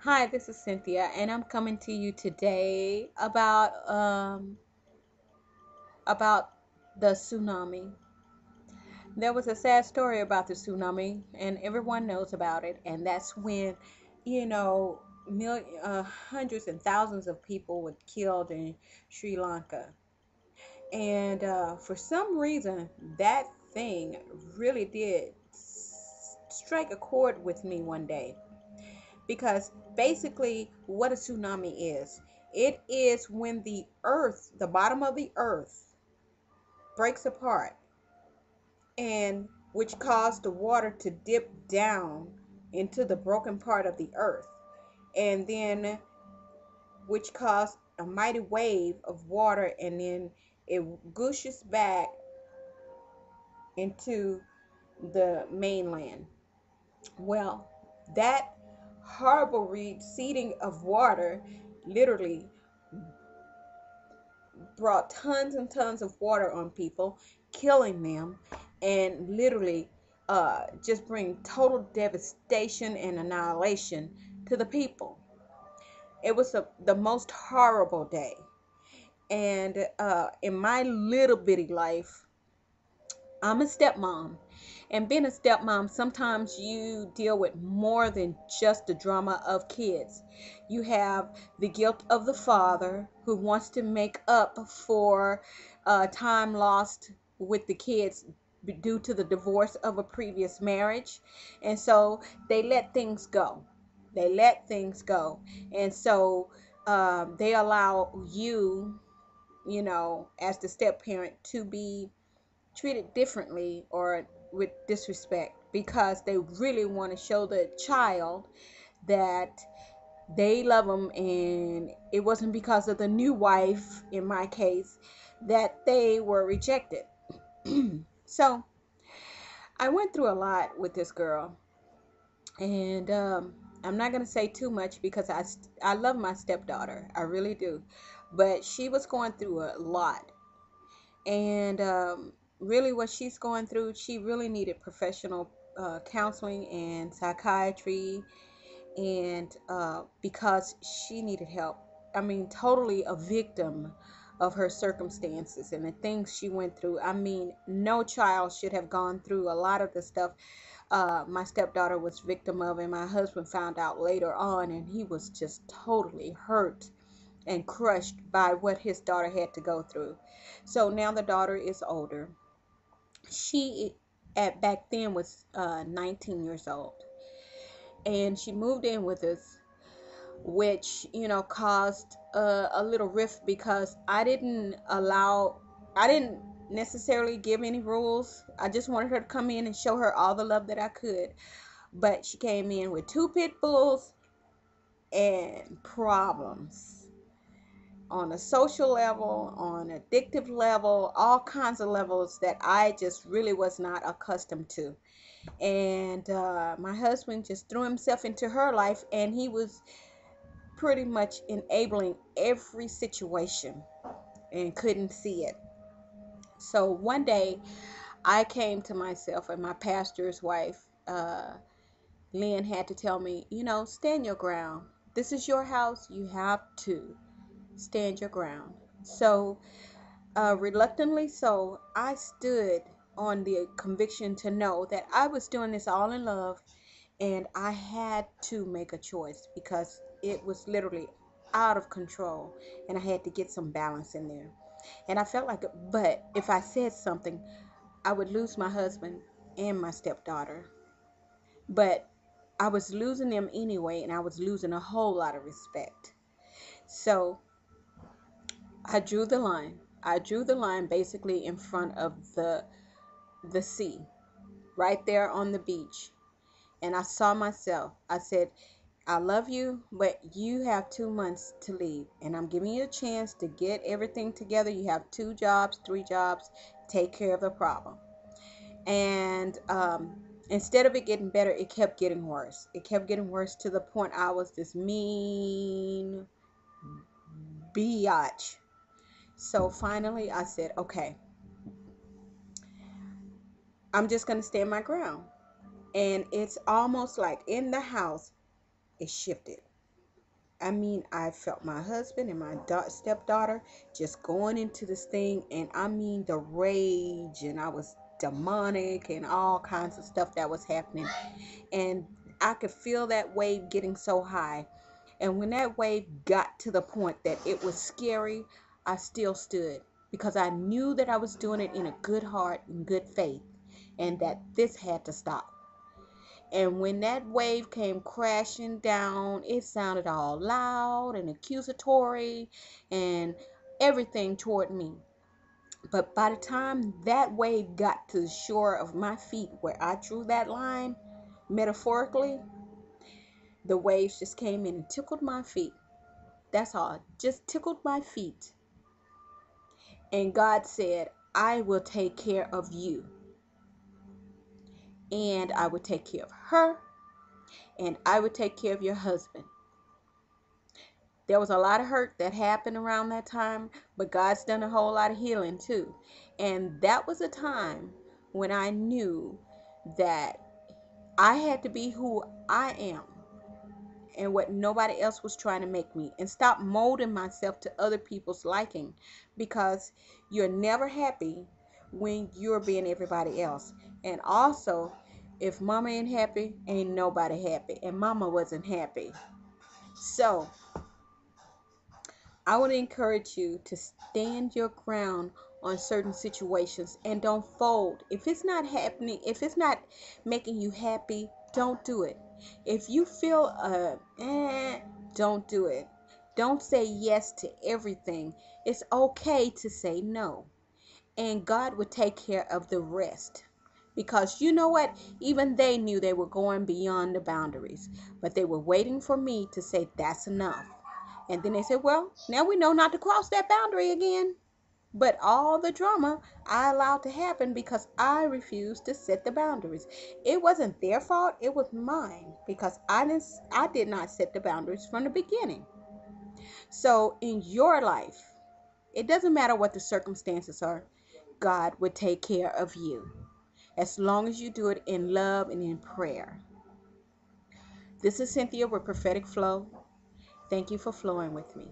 Hi, this is Cynthia, and I'm coming to you today about the tsunami. There was a sad story about the tsunami, and everyone knows about it. And that's when, hundreds and thousands of people were killed in Sri Lanka. And for some reason, that thing really did strike a chord with me one day. Because basically, what a tsunami is, it is when the earth, the bottom of the earth, breaks apart, and which caused the water to dip down into the broken part of the earth, and then which caused a mighty wave of water, and then it gushes back into the mainland. Well, that horrible receding of water literally brought tons and tons of water on people, killing them, and literally just bring total devastation and annihilation to the people. It was the most horrible day. And in my little bitty life, I'm a stepmom. And being a stepmom, sometimes you deal with more than just the drama of kids. You have the guilt of the father who wants to make up for time lost with the kids due to the divorce of a previous marriage. And so they let things go. They let things go. And so they allow you, as the step parent to be treated differently or with disrespect because they really want to show the child that they love them, and it wasn't because of the new wife in my case that they were rejected. So I went through a lot with this girl, and I'm not going to say too much because I love my stepdaughter, I really do, but she was going through a lot. And really what she's going through, she really needed professional counseling and psychiatry, and because she needed help. I mean, totally a victim of her circumstances and the things she went through. I mean, no child should have gone through a lot of the stuff my stepdaughter was victim of, and my husband found out later on, and he was just totally hurt and crushed by what his daughter had to go through. So now the daughter is older. She at back then was 19 years old, and she moved in with us, which caused a little rift because I didn't necessarily give any rules. I just wanted her to come in and show her all the love that I could. But she came in with two pit bulls and problems on a social level, on addictive level, all kinds of levels that I just really was not accustomed to. And my husband just threw himself into her life, and he was pretty much enabling every situation and couldn't see it. So one day I came to myself, and my pastor's wife, Lynn, had to tell me, stand your ground. This is your house. You have to stand your ground. So reluctantly so, I stood on the conviction to know that I was doing this all in love, and I had to make a choice because it was literally out of control, and I had to get some balance in there. And I felt like, but if I said something, I would lose my husband and my stepdaughter. But I was losing them anyway, and I was losing a whole lot of respect. So I drew the line. I drew the line basically in front of the sea, right there on the beach. And I saw myself. I said, I love you, but you have 2 months to leave. And I'm giving you a chance to get everything together. You have 2 jobs, 3 jobs, take care of the problem. And instead of it getting better, it kept getting worse. It kept getting worse to the point I was this mean biatch. So finally I said, okay, I'm just going to stand my ground. And it's almost like in the house, it shifted. I mean, I felt my husband and my stepdaughter just going into this thing, and I mean the rage, and I was demonic and all kinds of stuff that was happening. And I could feel that wave getting so high. And when that wave got to the point that it was scary, I still stood because I knew that I was doing it in a good heart and good faith, and that this had to stop. And when that wave came crashing down, it sounded all loud and accusatory and everything toward me. But by the time that wave got to the shore of my feet where I drew that line, metaphorically, the waves just came in and tickled my feet. That's all, just tickled my feet. And God said, I will take care of you. And I will take care of her. And I will take care of your husband. There was a lot of hurt that happened around that time, but God's done a whole lot of healing too. And that was a time when I knew that I had to be who I am and what nobody else was trying to make me, and stop molding myself to other people's liking, because you're never happy when you're being everybody else. And also, if mama ain't happy, ain't nobody happy, and mama wasn't happy. So I would encourage you to stand your ground on certain situations and don't fold. If it's not happening, if it's not making you happy, don't do it. If you feel don't do it. Don't say yes to everything. It's okay to say no. And God would take care of the rest. Because you know what? Even they knew they were going beyond the boundaries. But they were waiting for me to say that's enough. And then they said, well, now we know not to cross that boundary again. But all the drama I allowed to happen because I refused to set the boundaries. It wasn't their fault, it was mine, because I did not set the boundaries from the beginning. So in your life, it doesn't matter what the circumstances are, God would take care of you as long as you do it in love and in prayer. This is Cynthia with Prophetic Flow. Thank you for flowing with me.